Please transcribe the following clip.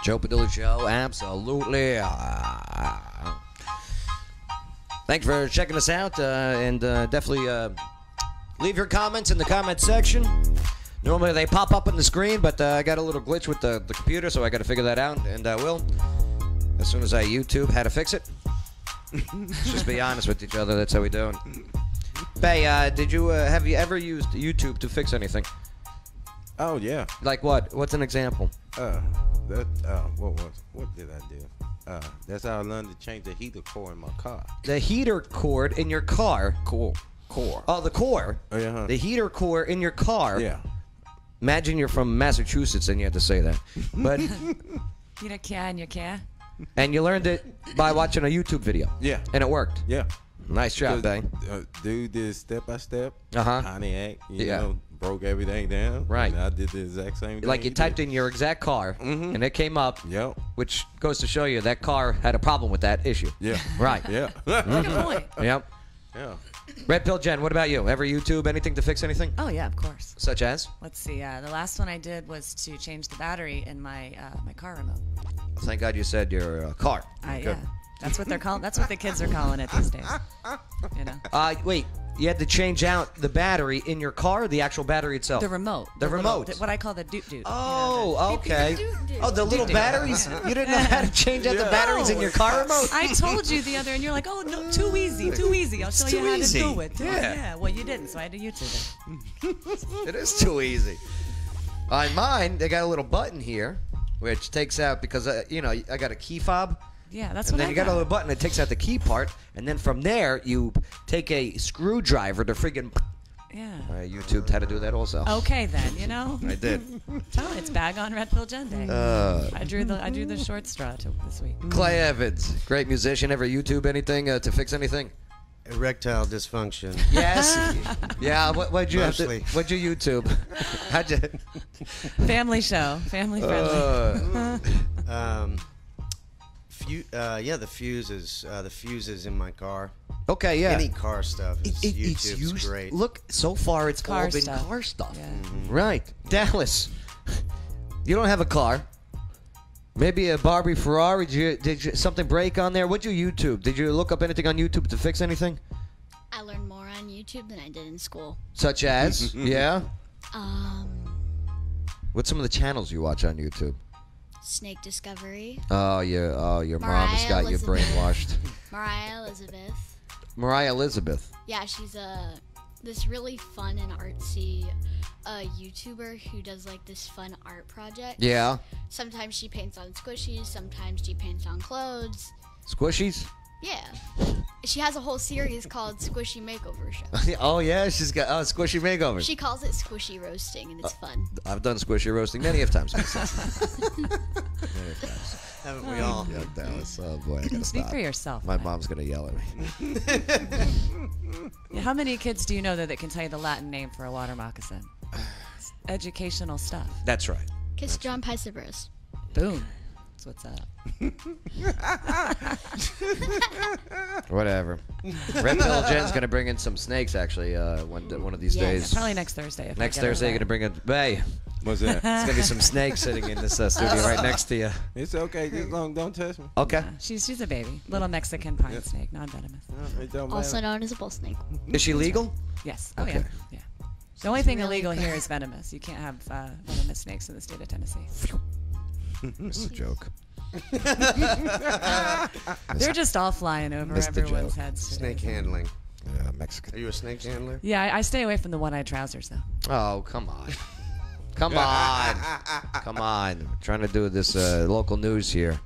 Joe Padula Show, absolutely. Thanks for checking us out, and definitely leave your comments in the comment section. Normally they pop up on the screen, but I got a little glitch with the computer, so I got to figure that out, and I will. As soon as I YouTube how to fix it. Let's just be honest with each other. That's how we do it. Bay, have you ever used YouTube to fix anything? Oh yeah. Like what? What's an example? What did I do? That's how I learned to change the heater core in my car. The heater cord in your car. Core. Oh, the core. Oh yeah. The heater core in your car. Yeah. Imagine you're from Massachusetts and you have to say that. But You don't care in your car? and you learned it by watching a YouTube video. Yeah. And it worked. Yeah. Nice job, Bay. Dude did step by step. Uh-huh. Pontiac, you know, broke everything down. Right. And I did the exact same thing. Like you typed in your exact car, and it came up. Yep. Which goes to show you that car had a problem with that issue. Yeah. Right. Yeah. Good point. Yep. Yeah. Red Pill Jen, what about you? Ever YouTube anything to fix anything? Oh, yeah, of course. Such as? Let's see. The last one I did was to change the battery in my my car remote. Thank God you said your car. Yeah. That's what they're calling. That's what the kids are calling it these days. You know. Wait. You had to change out the battery in your car, or the actual battery itself? The remote. The remote. What I call the doot-doot. Oh, okay. Oh, the little Doot-doot. batteries? You didn't know how to change out the batteries in your car remote? I told you the other, and you're like, oh, no, too easy, too easy. I'll show you how to do it. Yeah. Well, you didn't, so I had to YouTube it. It is too easy. On mine, they got a little button here, which takes out, because, you know, I got a key fob. Yeah, that's And what then I you got a got. little button that takes out the key part, and then from there, you take a screwdriver to friggin'... Yeah. I YouTubed how to do that also. Okay, then, you know. I did. Tell it's bag on Red Pill Jen Day. I drew the short straw this week. Clay Evans, great musician. Ever YouTube anything to fix anything? Erectile dysfunction. Yes. Yeah. What'd you Mostly. What'd you YouTube? How'd you? Family show, family friendly. The fuses in my car. Okay. Yeah. Any car stuff. YouTube's great. Look, so far it's Car all been stuff. car stuff. Yeah. Right. Dallas, you don't have a car. Maybe a Barbie Ferrari. Did you something break on there? What'd you YouTube? Did you look up anything on YouTube to fix anything? I learned more on YouTube than I did in school. Such as? Yeah. What's some of the channels you watch on YouTube? Snake Discovery. Oh, yeah. Your mom has got you Elizabeth. brainwashed. Mariah Elizabeth. Mariah Elizabeth. Yeah, she's this really fun and artsy YouTuber who does like this fun art project. Yeah. Sometimes she paints on squishies, sometimes she paints on clothes. Squishies? Yeah. She has a whole series called Squishy Makeover Show. Oh, yeah. She's got squishy makeovers. She calls it squishy roasting, and it's fun. I've done squishy roasting many of times myself. Many of times. Haven't we all? Yeah, Dallas. Oh, boy. I gotta Speak stop. for yourself. My man. mom's going to yell at me. Yeah, how many kids do you know that can tell you the Latin name for a water moccasin? It's educational stuff. That's right. Kiss John Pisceverus. Boom. That's what's up. Whatever. Red Pill Jen's going to bring in some snakes, actually, one of these days. Probably next Thursday. If Next I get Thursday, you're her going to bring in... Hey, What's that? there's going to be some snakes sitting in this studio right next to you. It's okay. Just long don't touch me. Okay. back. She's a baby. Little Mexican pine snake, non-venomous. It don't Also matter. known as a bull snake. Is she legal? Yes. Oh, Okay. yeah. The only thing really illegal pretty. here is venomous. You can't have venomous snakes in the state of Tennessee. This is a joke. They're just all flying over Missed the everyone's joke. heads. today. Snake handling. Yeah, Are Mexican. you a snake handler? Yeah, I stay away from the one-eyed trousers, though. Oh, come on. Come on. Come on. Trying to do this local news here.